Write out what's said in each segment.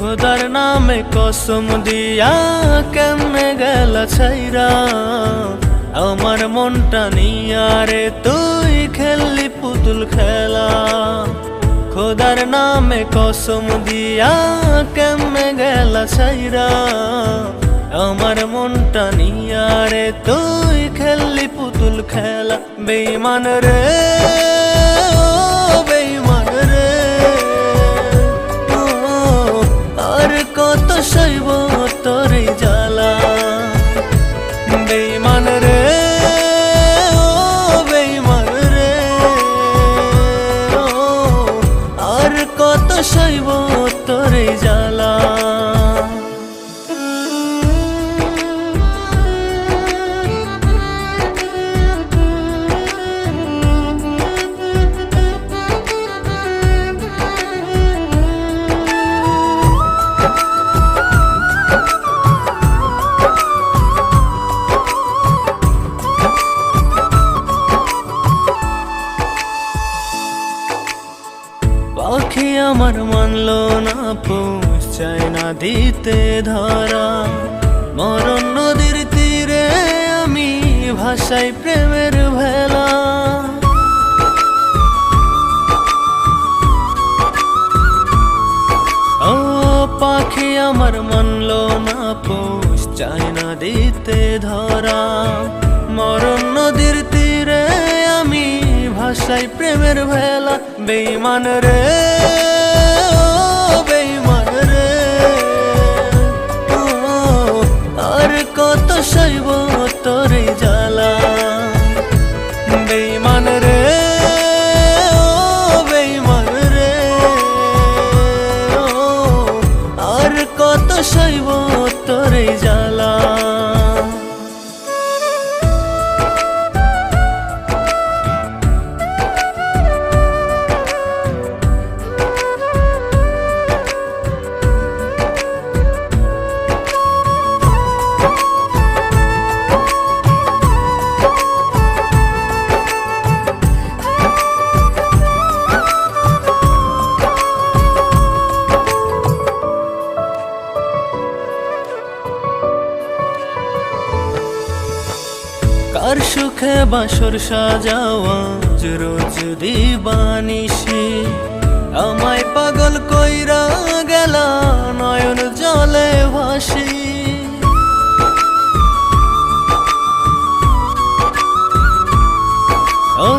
খোদার নামে কসম দিয়া কেমনে গেলা ছাইরা আমার মনটা নিয়া রে তুই খেললি পুতুল খেলা। খোদার নামে কসম দিয়া কেমনে গেলা ছাইরা আমার মনটা নিয়া রে তুই খেললি পুতুল খেলা। বেঈমান রে ও বেঈমান রে আর কত সইব তোর জ্বালা। বেঈমান রে ও বেঈমান রে আর কত সইব তোর জ্বালা। পাখি আমার মানলো না পৌঁছ চাই না দিতে ধরা, মরণ নদীর তীরে আমি ভাসাই প্রেমের ভেলা। ও পাখি আমার মানলো না পৌঁছ চাই না দিতে ধরা, মরণ নদীর তীরে আমি ভাসাই প্রেমের ভেলা। বেঈমান রে ও বেঈমান রে আর কত সইব তোর জ্বালা। বেঈমান রে ও বেঈমান রে আর কত সইব তোর জ্বালা। কার সুখে বাসর সাজাওয়া রোজ দিবানিশি, আমায় পাগল কইরা গেলা নয়ন জলে ভাসি। ও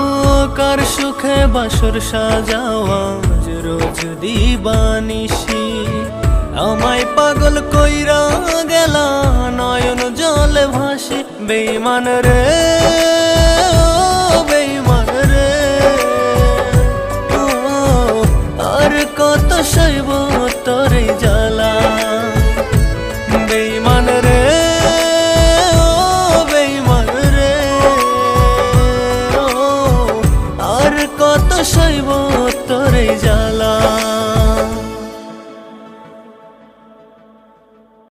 কার সুখে বাসর সাজাওয়া রোজ দিবানিশি, আমায় পাগল কইরা গেলা নয়ন জলে ভাসি। বেঈমান রে ও বেঈমান রে আর কত সইব তোর জ্বালা।